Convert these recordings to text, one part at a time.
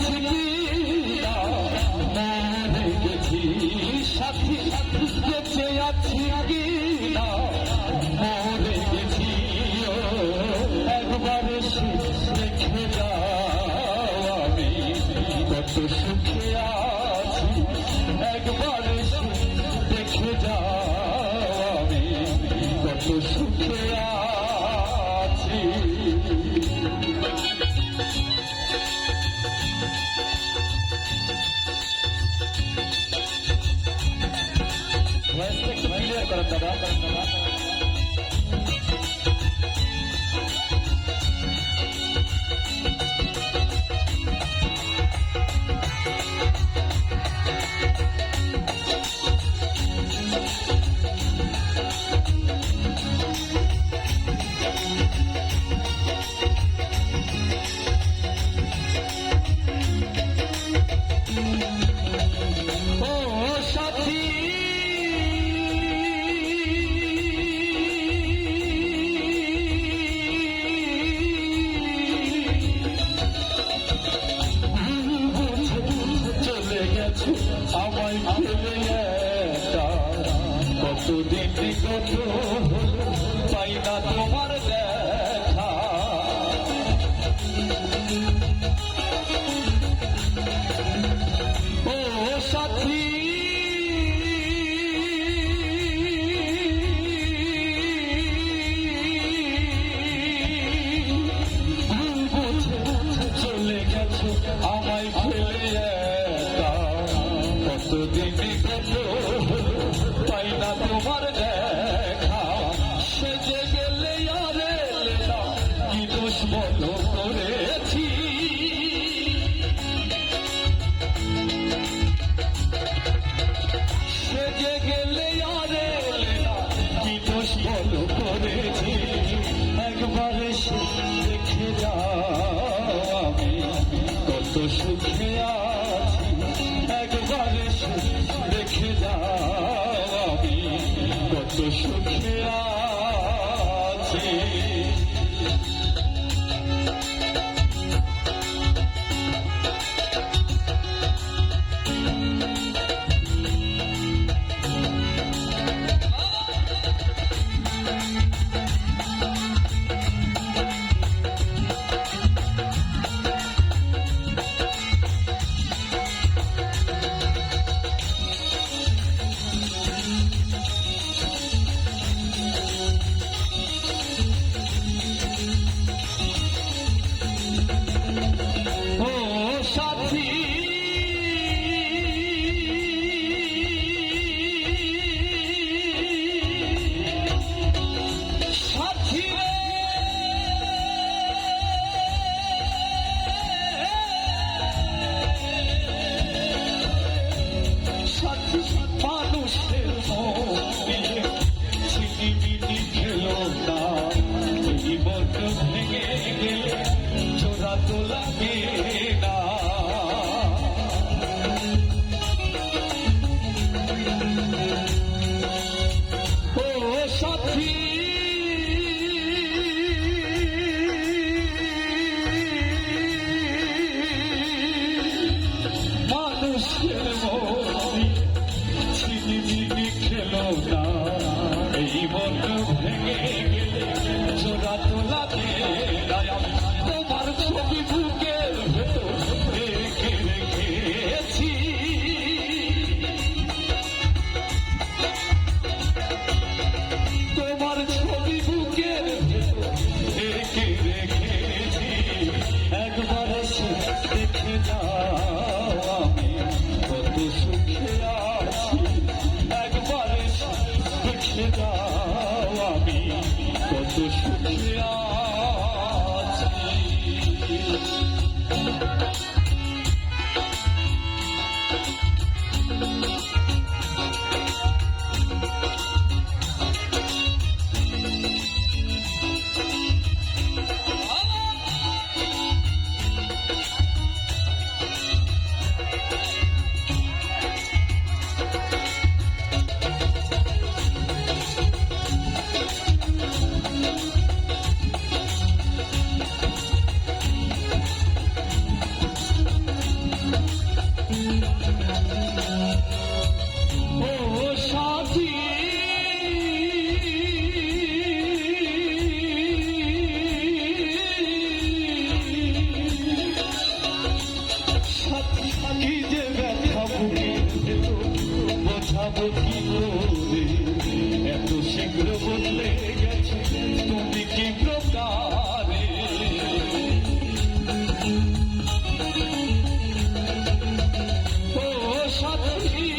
আছি কিনা মরে গেছি সাথী বেঁচে আছি কিনা মরে গেছি একবার দেখে যাও আমি কত সুখে আছি একবার দেখে যাও আমি কত সুখে আছি একটু ক্লিয়ার করেন দাদা আমায় ফেলে কতদিন কত পাই না তোমার দেখা ও সাথী চলে গেছো আমায় ফেলে কতদিন কত পাই না তোমার দেখা সেজে গেলে আর এলে না কি দোষ বলো করেছি সেজে গেলে আর এলে না কি দোষ বলো করেছি একবার এসে দেখে যাও আমি কত সুখে আছি একবার দেখে যাও আমি কত সুখে আছি মানুষের চিনিমিনি খেলো না এই মন ভেঙে গেলে জোড়া তো লাগে না ও সাথী মানুষের চিনিমিনি খেলো না এই মন ভেঙে গেলে জোড়া তো লাগে তোমার ছবি বুকের ভেতর রেখে রেখেছি তোমার ছবি বুকের ভেতর রেখে রেখেছি একবার এসে দেখে যাও আমি কত সুখে আছি একবার এসে দেখে যাও আমি কত সুখে আছি কি করে এত শীঘ্র বদলে গেছে তুমি কি প্রকারে ও সাথী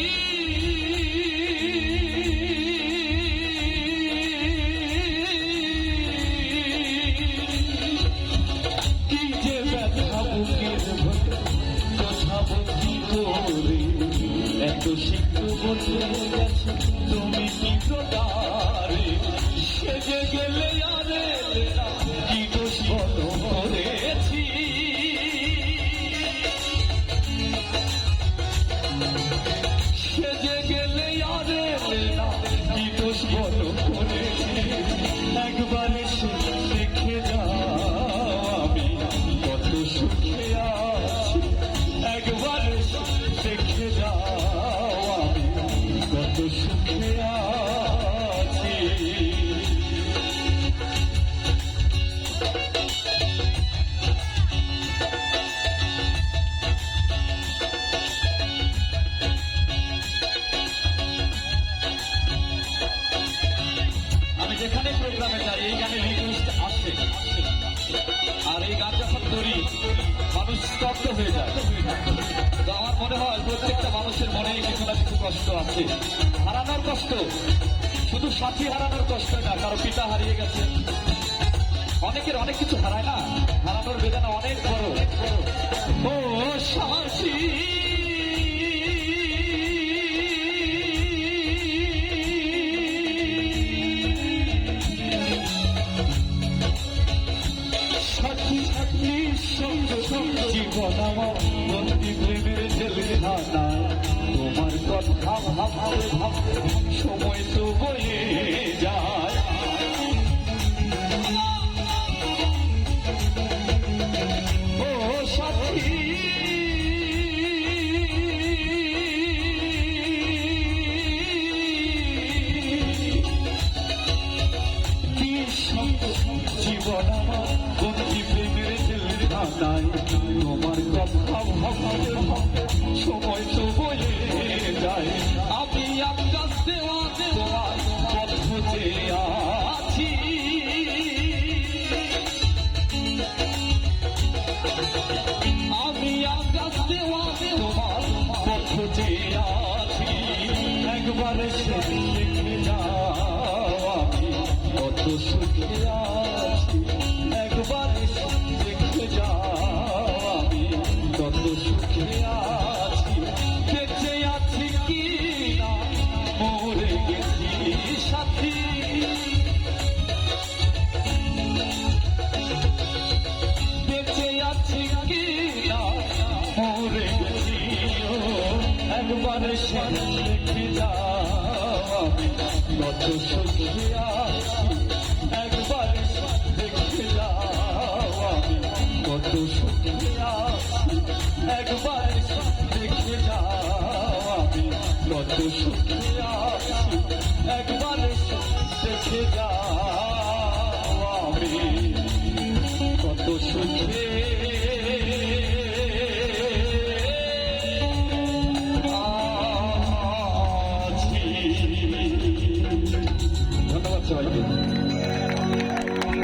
কি যে ব্যথা বুকের ভেতর বোঝাবো কি করে এত শীঘ্র বদলে গেছে তুমি কি প্রকারে সেজে গেলে আরে কি দোষ বলো করেছি সেজে গেলে আরে কি দোষ বলো করেছি একবার এসে দেখে যাও আমি কত সুখে আছি একবার এসে দেখে যাও আমি কত সুখে আছি আমি যেখানে প্রোগ্রামে যাই এই গানে রিকোয়েস্ট আসে আর এই গান যখন করি মানুষ স্তব্ধ হয়ে যায় তো আমার মনে হয় প্রত্যেকটা মানুষের মনেই কিছু না কিছু কষ্ট আছে হারানোর কষ্ট শুধু সাথী হারানোর কষ্ট না কারো পিতা হারিয়ে গেছে অনেকের অনেক কিছু হারায় না হারানোর বেদনা অনেক বড় ও সাথী জীবন আমার বন্দি প্রেমের জেলখানা তোমার কথা ভাবতে ভাবতে সময় তো বয়ে যায় ও সাথী কি জীবন আমার বন্দি প্রেমের জেলখানায় তোমার কথা ভাবতে ভাবতে সময় তো বয়ে যায় আমি আকাশ দেওয়া তোমার পথ খুঁজে আছি আমি আকাশ দেওয়া তোমার পথ খুঁজে আছি একবার এসে দেখে যাও আমি কত সুখে আছি একবার এসে দেখে যাও আমি কত সুখে আছি বেঁচে আছি কি না মরে গেছি সাথী বেঁচে আছি কি না মরে গেছি একবার এসে দেখে যাও আমি কত সুখে আছি একবার এসে দেখে যাও আমি কত সুখে আছি একবার দেখে যাও আমি কত সুখে আছি একবার দেখে যাও আমি কত সুখে আছি ধন্যবাদ সবাইকে